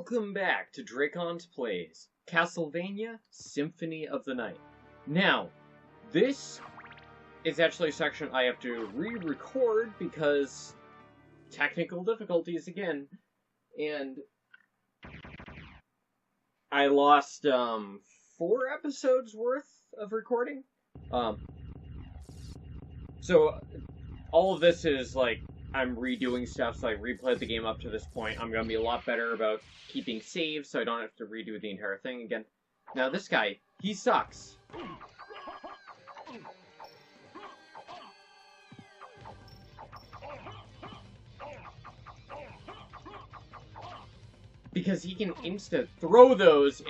Welcome back to Dracon's Plays, Castlevania Symphony of the Night. Now, this is actually a section I have to re-record because technical difficulties again, and I lost 4 episodes worth of recording. So all of this is like I'm redoing stuff, so I replayed the game up to this point. I'm going to be a lot better about keeping saves, so I don't have to redo the entire thing again. Now, this guy, he sucks. Because he can insta-throw those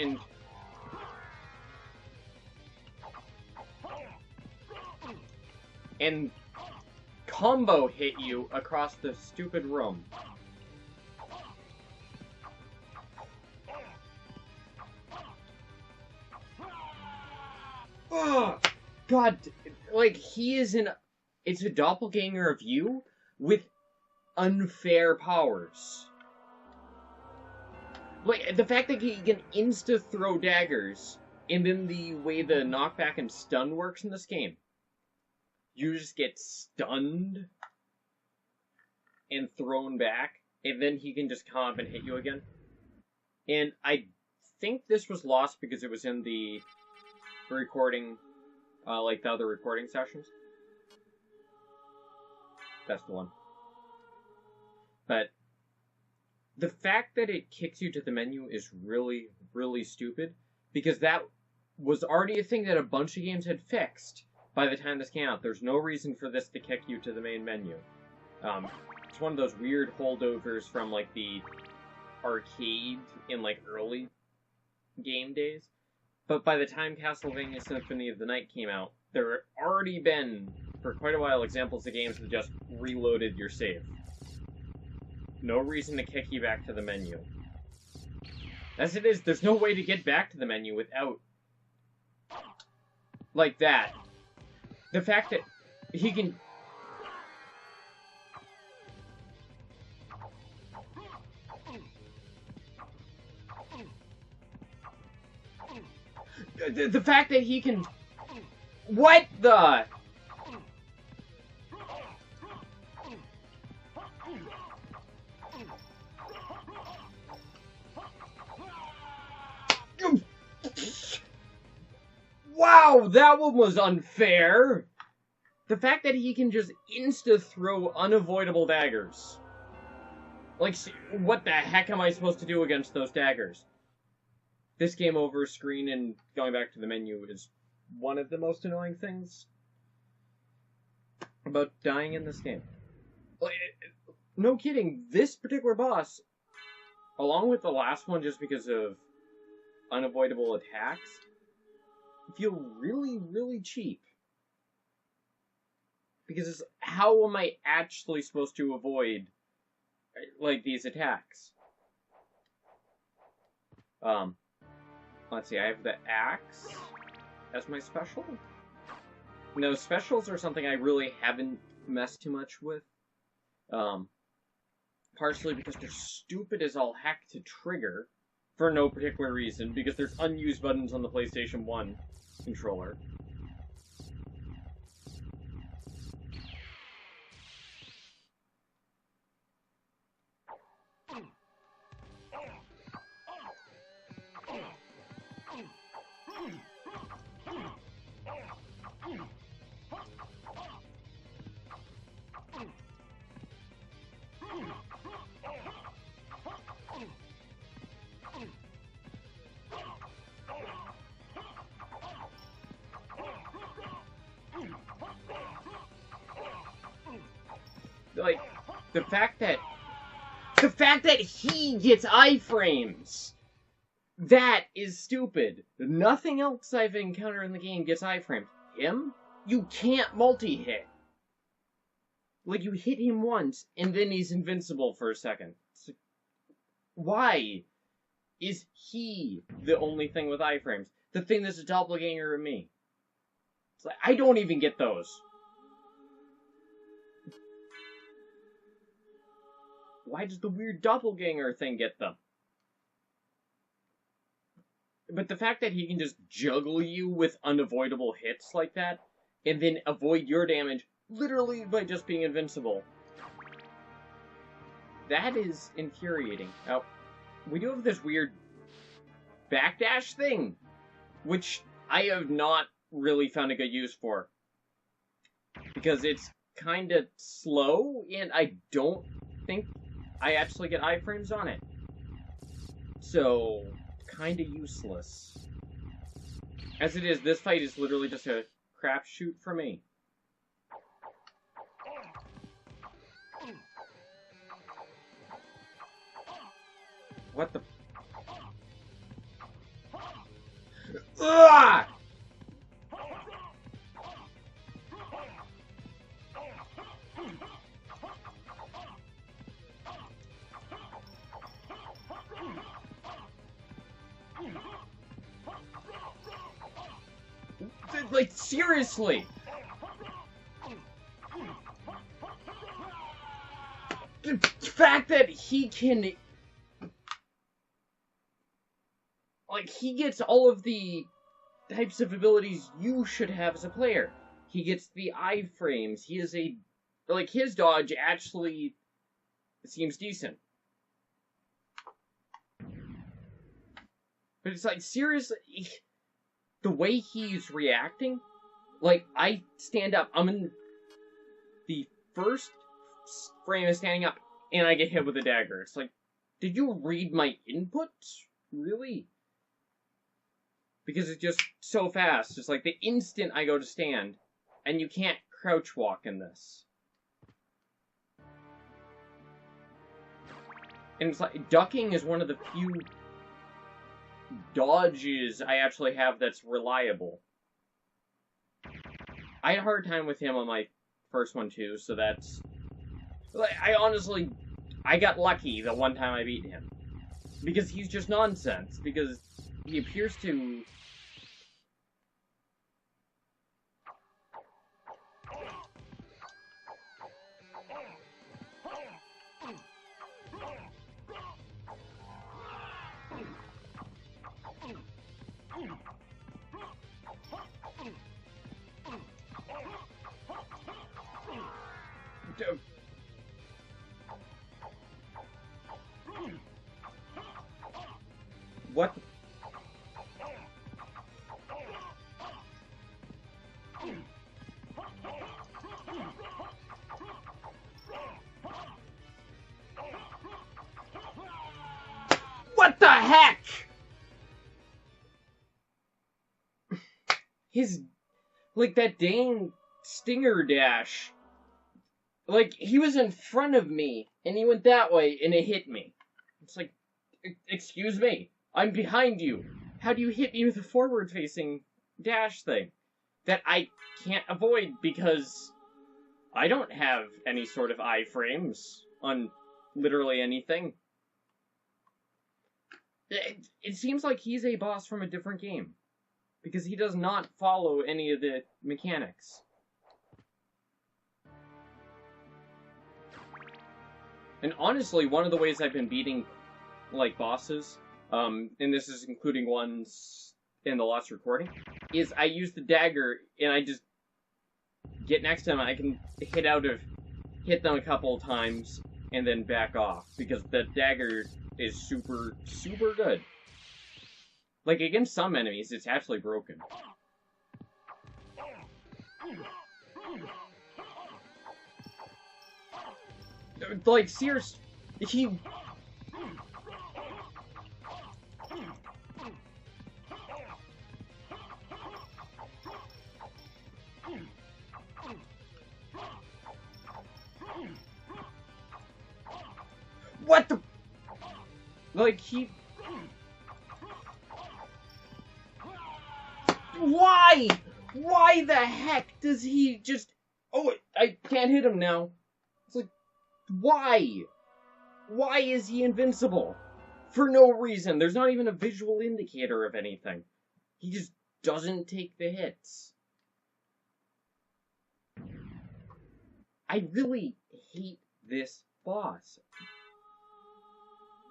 and combo hit you across the stupid room. Oh, God, like, it's a doppelganger of you with unfair powers. Like, the fact that he can insta-throw daggers, and then the way the knockback and stun works in this game. You just get stunned and thrown back, and then he can just come up and hit you again. And I think this was lost because it was in the recording, like the other recording sessions. That's the one. But the fact that it kicks you to the menu is really, really stupid, because that was already a thing that a bunch of games had fixed. By the time this came out, there's no reason for this to kick you to the main menu. It's one of those weird holdovers from, like, the arcade in, like, early game days. But by the time Castlevania Symphony of the Night came out, there had already been, for quite a while, examples of games that just reloaded your save. No reason to kick you back to the menu. As it is, there's no way to get back to the menu without, like that. The fact that he can... The fact that he can... What the... Wow, that one was unfair! The fact that he can just insta-throw unavoidable daggers. Like, what the heck am I supposed to do against those daggers? This game over screen and going back to the menu is one of the most annoying things about dying in this game. Like, no kidding, this particular boss, along with the last one just because of unavoidable attacks, feel really, really cheap. Because it's, how am I actually supposed to avoid, like, these attacks? Let's see, I have the axe as my special? No, specials are something I really haven't messed too much with. Partially because they're stupid as all heck to trigger, for no particular reason, because there's unused buttons on the PlayStation 1 controller. Like, the fact that he gets iframes! That is stupid. Nothing else I've encountered in the game gets iframes. Him? You can't multi-hit. Like, you hit him once, and then he's invincible for a second. Like, why is he the only thing with iframes? The thing that's a doppelganger of me. It's like, I don't even get those. Why does the weird doppelganger thing get them? But the fact that he can just juggle you with unavoidable hits like that, and then avoid your damage literally by just being invincible, that is infuriating. Now, we do have this weird backdash thing, which I have not really found a good use for. Because it's kind of slow, and I don't think I actually get iframes on it. So, kind of useless. As it is, this fight is literally just a crapshoot for me. What the... Ugh! Like, seriously! The fact that he can... Like, he gets all of the types of abilities you should have as a player. He gets the iframes. He is a... Like, his dodge actually seems decent. But it's like, seriously... The way he's reacting, like, I stand up, I'm in the first frame of standing up, and I get hit with a dagger. It's like, did you read my input? Really? Because it's just so fast. It's like the instant I go to stand, and you can't crouch walk in this. And it's like, ducking is one of the few dodges I actually have that's reliable. I had a hard time with him on my first one too, so that's... Like, I got lucky the one time I beat him. Because he's just nonsense, because he appears to... What? What the heck? His, like, that dang stinger dash. Like, he was in front of me, and he went that way, and it hit me. It's like, excuse me, I'm behind you. How do you hit me with a forward-facing dash thing that I can't avoid because I don't have any sort of iframes on literally anything? It seems like he's a boss from a different game, because he does not follow any of the mechanics. And honestly, one of the ways I've been beating, like, bosses, and this is including ones in the last recording, is I use the dagger, and I just get next to them, I can hit them a couple of times, and then back off, because the dagger is super, super good. Like, against some enemies, it's actually broken. Like, seriously, he... What the... Like, he... Why? Why the heck does he just... Oh, I can't hit him now. It's like, why? Why is he invincible? For no reason. There's not even a visual indicator of anything. He just doesn't take the hits. I really hate this boss.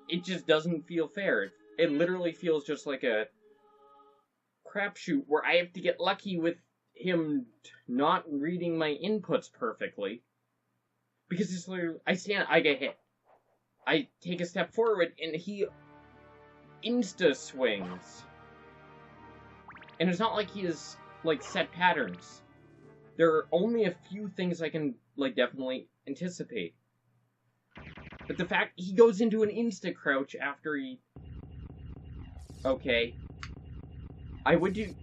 It just doesn't feel fair. It literally feels just like a crapshoot where I have to get lucky with him not reading my inputs perfectly. Because it's literally, I get hit. I take a step forward, and he insta-swings. And it's not like he has, like, set patterns. There are only a few things I can, like, definitely anticipate. But the fact he goes into an insta-crouch after he... Okay. I would do...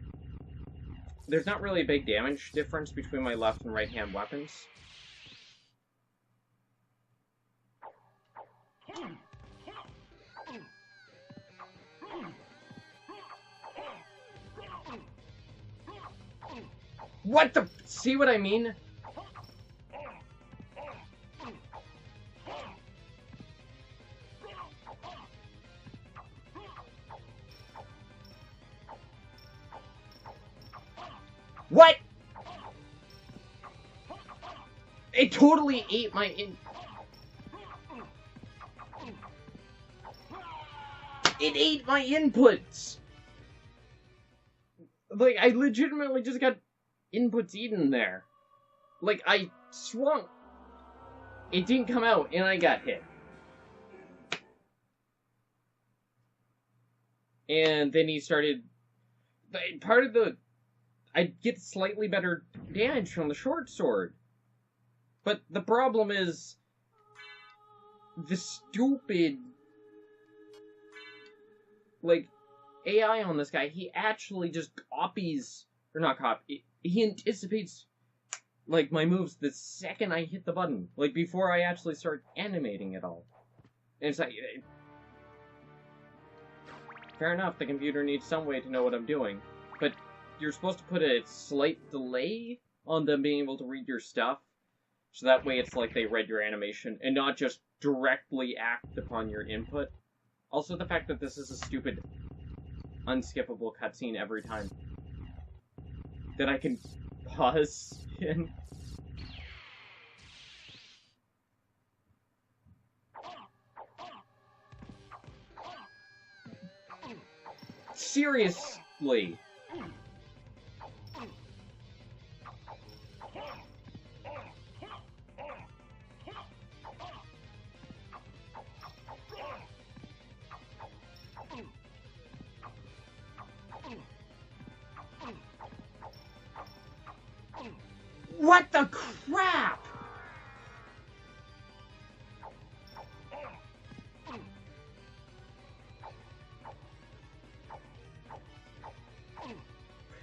There's not really a big damage difference between my left and right-hand weapons. What the... See what I mean? What? It totally ate my It ate my inputs! Like, I legitimately just got inputs eaten there. Like, I swung. It didn't come out, and I got hit. And then he started... Part of the... I get slightly better damage from the short sword. But the problem is... the stupid... like, AI on this guy, he actually just copies... Or not copy... He anticipates, like, my moves the second I hit the button. Like, before I actually start animating it all. And it's like... Fair enough, the computer needs some way to know what I'm doing. But you're supposed to put a slight delay on them being able to read your stuff. So that way it's like they read your animation, and not just directly act upon your input. Also, the fact that this is a stupid, unskippable cutscene every time. That I can pause in. Seriously! What the crap?!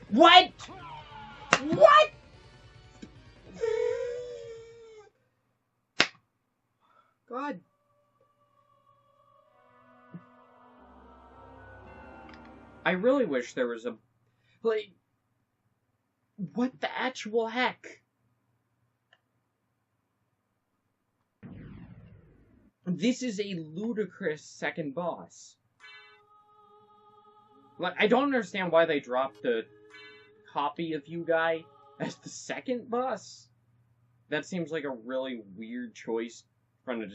What?! What?! God. I really wish there was a... like... What the actual heck? This is a ludicrous second boss. Like, I don't understand why they dropped the copy of you guy as the second boss. That seems like a really weird choice from a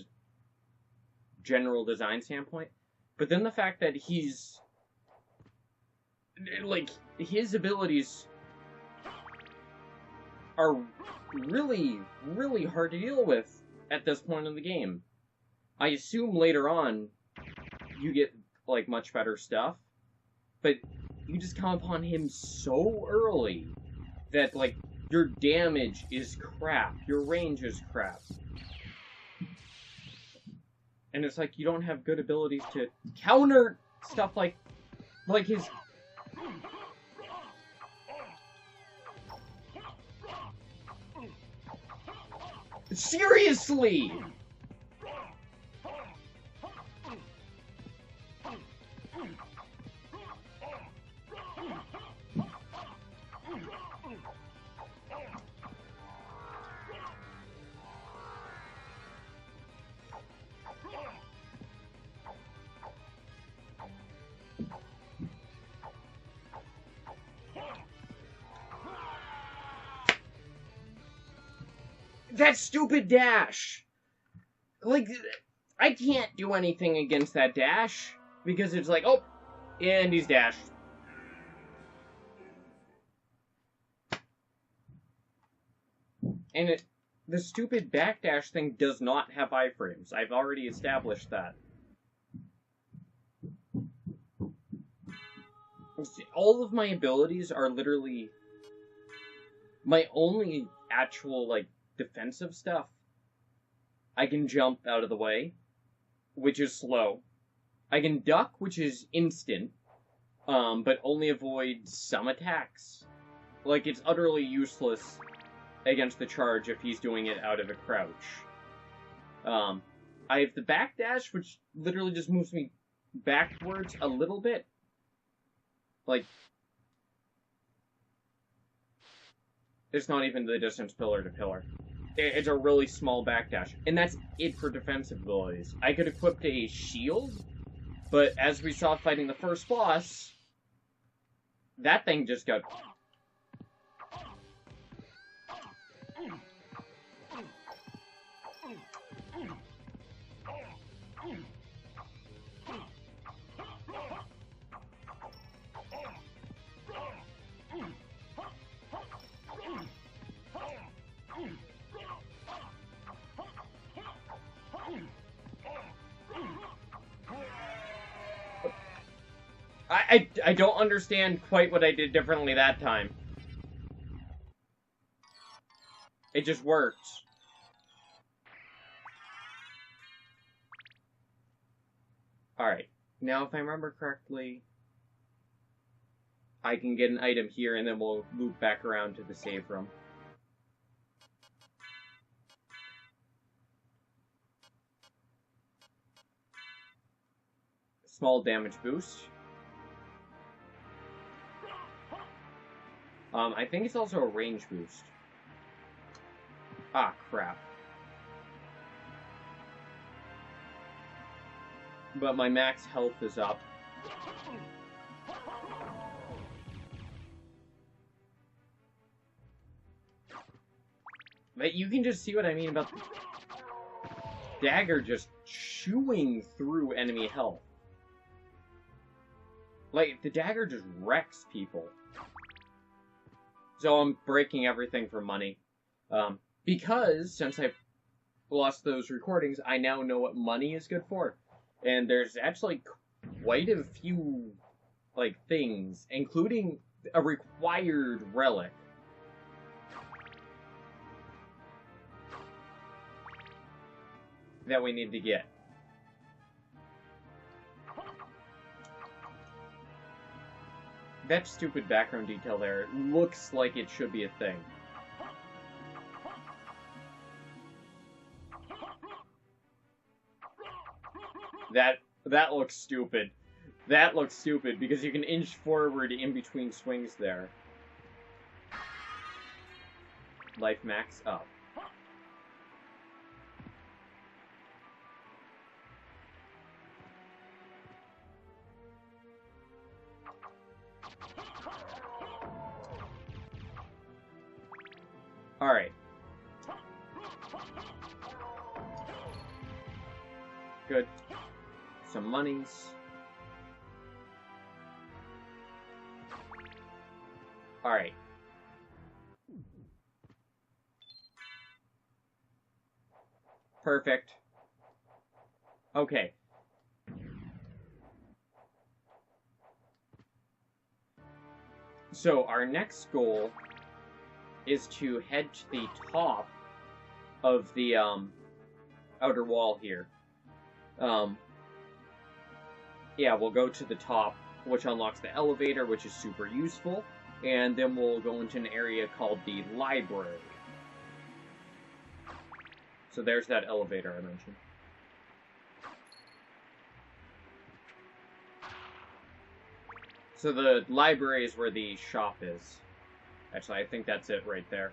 general design standpoint. But then the fact that he's... like, his abilities are really, really hard to deal with at this point in the game. I assume later on you get, like, much better stuff, but you just come upon him so early that, like, your damage is crap, your range is crap. And it's like you don't have good abilities to counter stuff like his... Seriously! That stupid dash! Like, I can't do anything against that dash, because it's like, oh, and he's dashed. And the stupid backdash thing does not have iframes. I've already established that. All of my abilities are literally my only actual, like, defensive stuff. I can jump out of the way, which is slow. I can duck, which is instant, but only avoid some attacks. Like, it's utterly useless against the charge if he's doing it out of a crouch. I have the backdash, which literally just moves me backwards a little bit. Like, it's not even the distance pillar to pillar. It's a really small backdash. And that's it for defensive abilities. I could equip a shield, but as we saw fighting the first boss, that thing just got... I don't understand quite what I did differently that time. It just worked. Alright, now if I remember correctly, I can get an item here and then we'll loop back around to the save room. Small damage boost. I think it's also a range boost. Ah, crap. But my max health is up. But you can just see what I mean about the dagger just chewing through enemy health. Like, the dagger just wrecks people. So I'm breaking everything for money. Because, since I've lost those recordings, I now know what money is good for. And there's actually quite a few, like, things, including a required relic. That we need to get. That stupid background detail there looks like it should be a thing. That looks stupid. That looks stupid because you can inch forward in between swings there. Life max up. Alright. Good. Some monies. Alright. Perfect. Okay. So, our next goal is to head to the top of the, outer wall here. Yeah, we'll go to the top, which unlocks the elevator, which is super useful, and then we'll go into an area called the library. So there's that elevator I mentioned. So the library is where the shop is. Actually, I think that's it right there.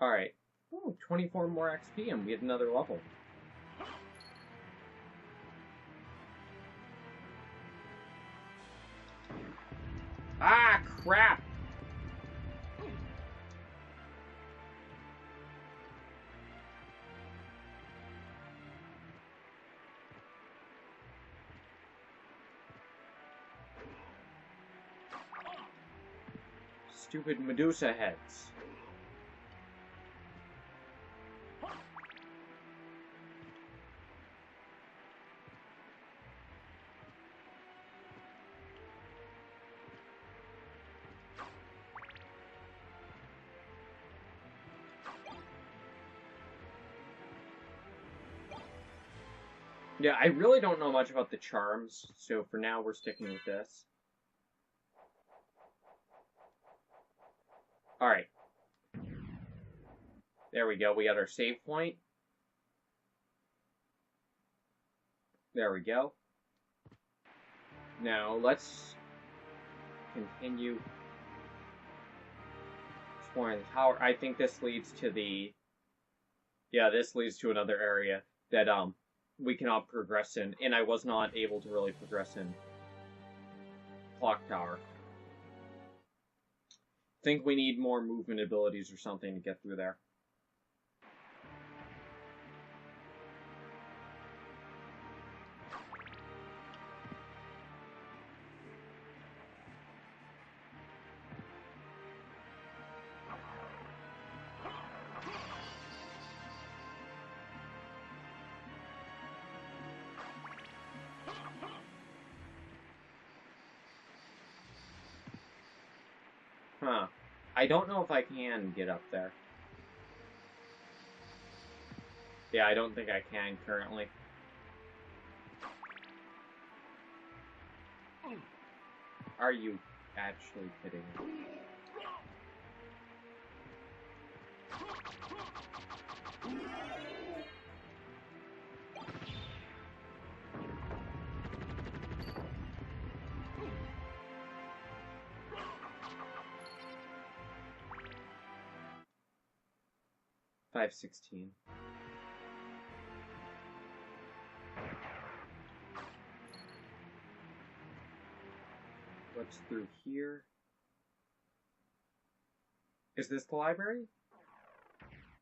Alright. Ooh, 24 more XP and we get another level. Ah, crap! Stupid Medusa heads. Yeah, I really don't know much about the charms, so for now we're sticking with this. Alright. There we go, we got our save point. There we go. Now, let's continue exploring the tower. I think this leads to the... Yeah, this leads to another area that, we cannot progress in, and I was not able to really progress in Clock Tower. Think we need more movement abilities or something to get through there. Huh. I don't know if I can get up there. Yeah, I don't think I can currently. Are you actually kidding me? $5.16. What's through here? Is this the library?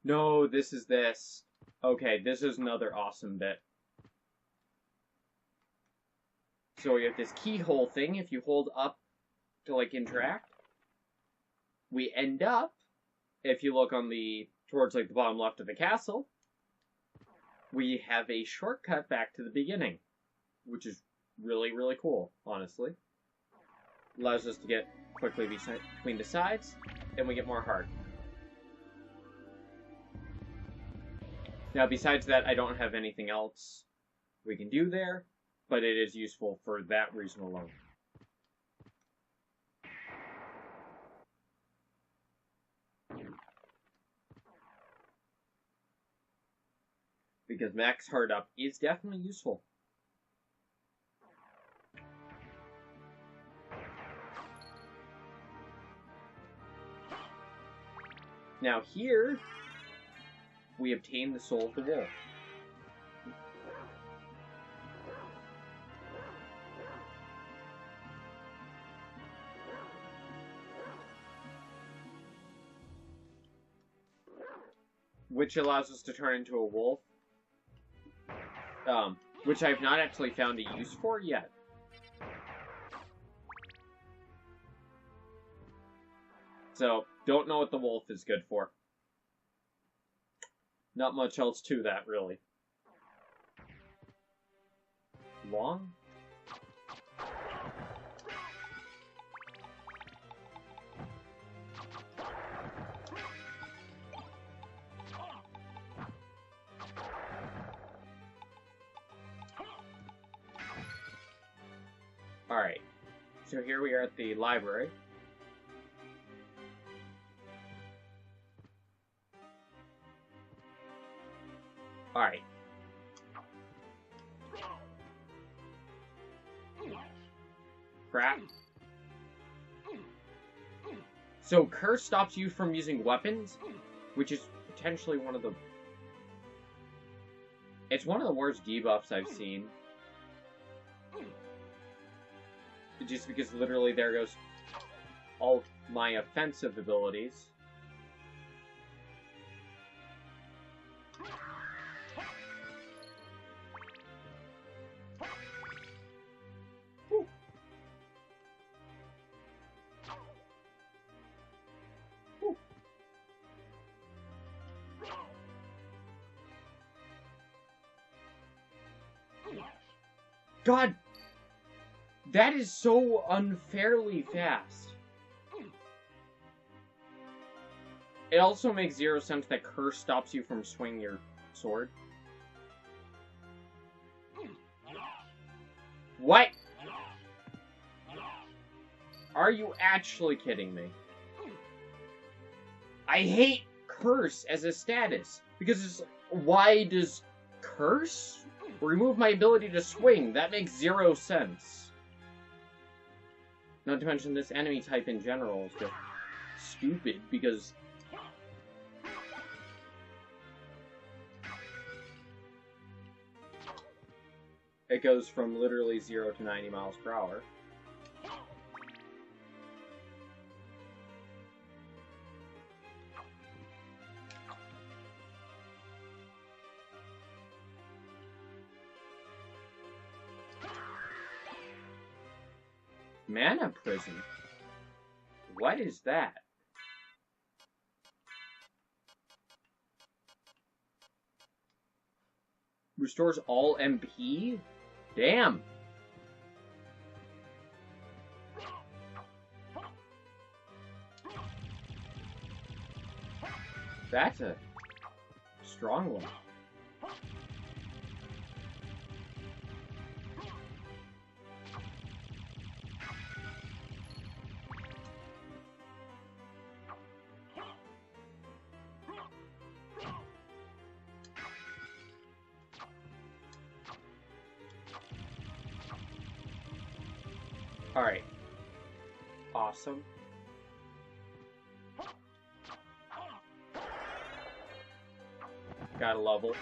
No, this is this. Okay, this is another awesome bit. So we have this keyhole thing. If you hold up to, like, interact, we end up, if you look on the, towards, like, the bottom left of the castle, we have a shortcut back to the beginning, which is really, really cool, honestly. Allows us to get quickly between the sides, and we get more heart. Now, besides that, I don't have anything else we can do there, but it is useful for that reason alone. Because max heart up is definitely useful. Now here, we obtain the soul of the wolf. Which allows us to turn into a wolf. Which I've not actually found a use for yet. So, don't know what the wolf is good for. Not much else to that, really. Long? Alright, so here we are at the library. Alright. Crap. So, Curse stops you from using weapons, which is potentially one of the... It's one of the worst debuffs I've seen. Just because literally there goes all my offensive abilities. God, that is so unfairly fast. It also makes zero sense that Curse stops you from swinging your sword. What? Are you actually kidding me? I hate Curse as a status, because it's, why does Curse remove my ability to swing? That makes zero sense. Not to mention this enemy type in general is just stupid, because it goes from literally 0 to 90 miles per hour. Mana Prison? What is that? Restores all MP? Damn! That's a strong one. Alright. Awesome. Got a level.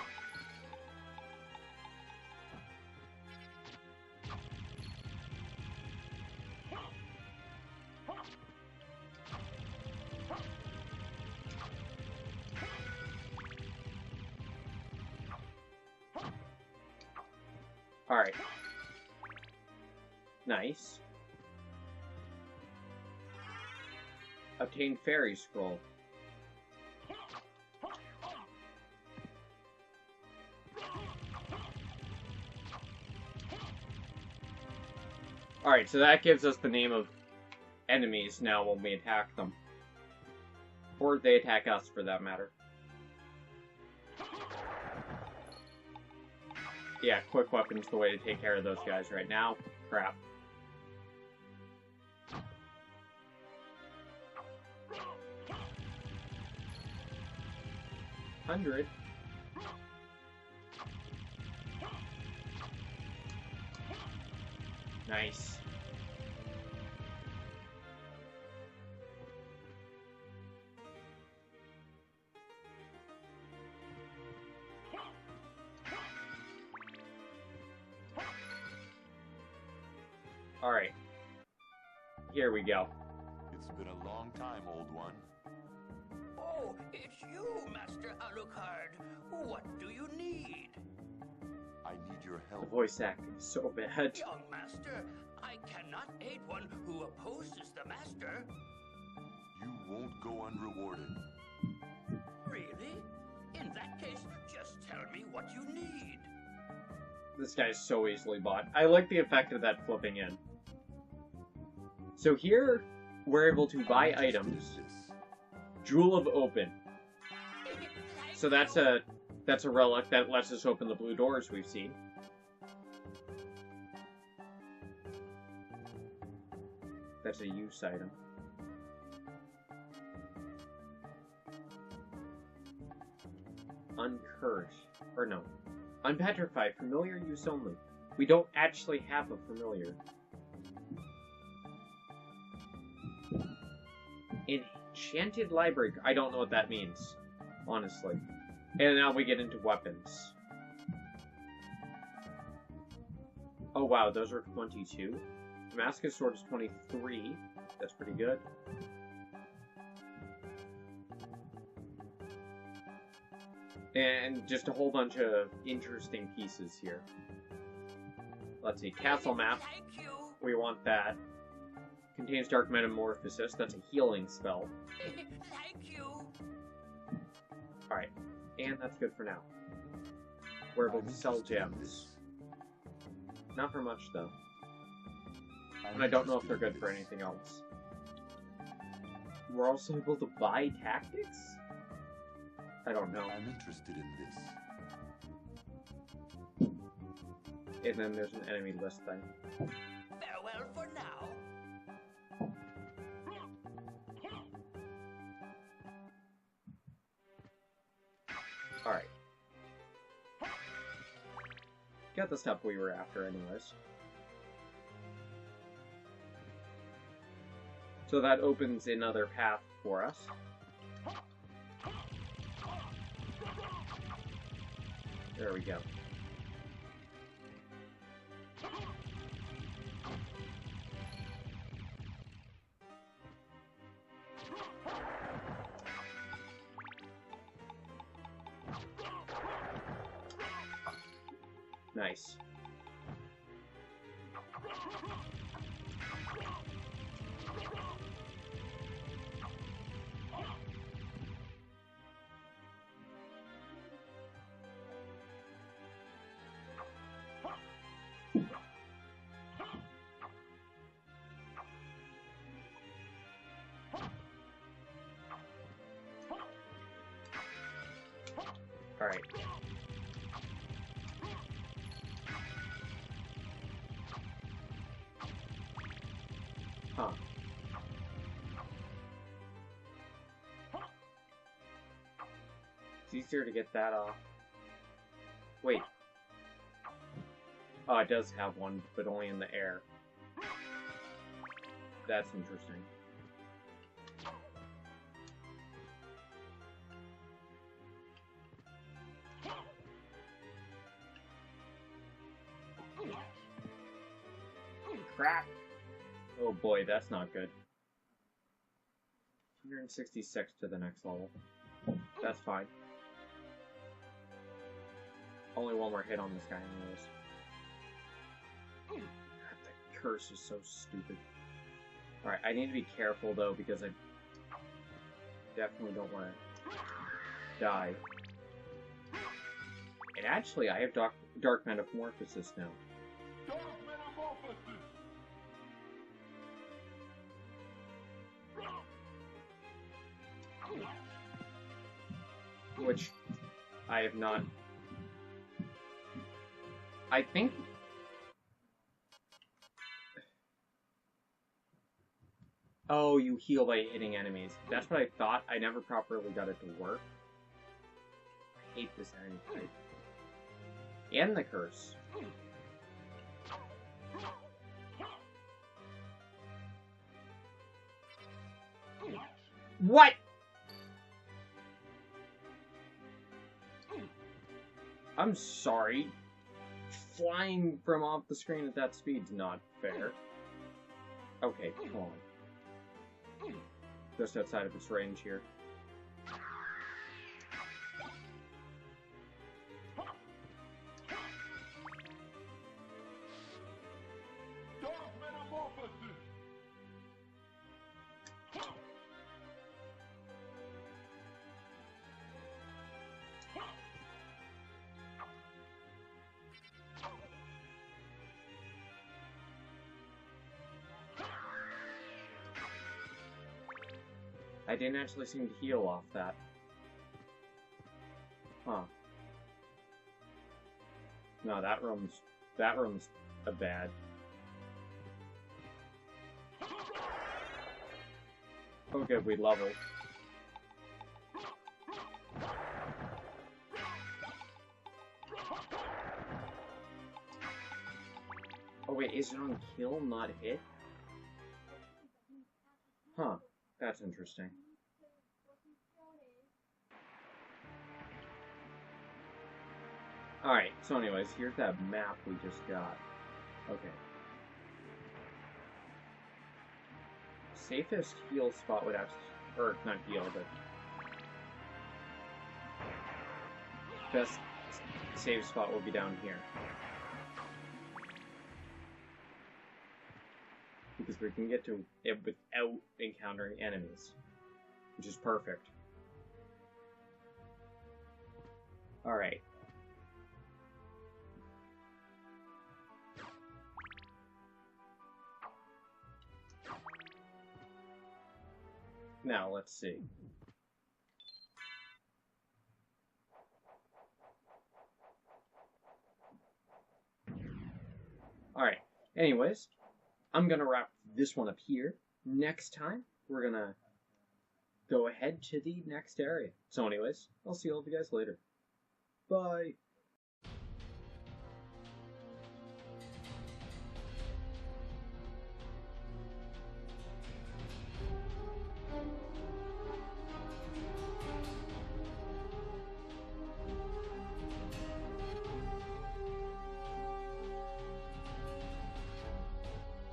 Alright. Nice. Obtain Fairy Scroll. Alright, so that gives us the name of enemies now when we attack them. Or they attack us, for that matter. Yeah, quick weapon's the way to take care of those guys right now. Crap. $100. Nice. All right. Here we go. It's been a long time, old one. Oh, it's you, Master Alucard. What do you need? I need your The help. voice acting is so bad. Young Master, I cannot aid one who opposes the Master. You won't go unrewarded. Really? In that case, just tell me what you need. This guy's so easily bought. I like the effect of that flipping in. So here, we're able to buy items. Jewel of Open. So that's a relic that lets us open the blue doors we've seen. That's a use item. Uncursed. Or no. Unpetrified. Familiar use only. We don't actually have a familiar. Enchanted Library. I don't know what that means. honestly. And now we get into weapons. Oh wow, those are 22. Damascus sword is 23. That's pretty good. And just a whole bunch of interesting pieces here. Let's see, castle map. Thank you. We want that. Contains Dark Metamorphosis. That's a healing spell. Thank you. Alright, and that's good for now. We're able to sell gems. Not for much, though. And I don't know if they're good for anything else. We're also able to buy tactics? I don't know. I'm interested in this. And then there's an enemy list thing. Farewell for now. Alright. Got the stuff we were after anyways. So that opens another path for us. There we go. Nice. All right. Huh. It's easier to get that off. Wait. Oh, it does have one, but only in the air. That's interesting. Crap! Oh boy, that's not good. 166 to the next level. That's fine. Only one more hit on this guy anyways. God, that curse is so stupid. Alright, I need to be careful though because I definitely don't want to die. And actually, I have Dark Metamorphosis now. Which I have not. I think. Oh, you heal by hitting enemies. That's what I thought. I never properly got it to work. I hate this enemy type. And the curse. What? I'm sorry. Flying from off the screen at that speed's not fair. Okay, come on. Just outside of its range here. I didn't actually seem to heal off that. Huh. No, that room's a bad. Oh good, we leveled. Oh wait, is it on kill, not hit? Huh, that's interesting. Alright, so anyways, here's that map we just got. Okay. Safest heal spot would have to, or not heal, but best save spot will be down here. Because we can get to it without encountering enemies. Which is perfect. Alright. Now, let's see. Alright, anyways, I'm gonna wrap this one up here. Next time, we're gonna go ahead to the next area. So anyways, I'll see all of you guys later. Bye!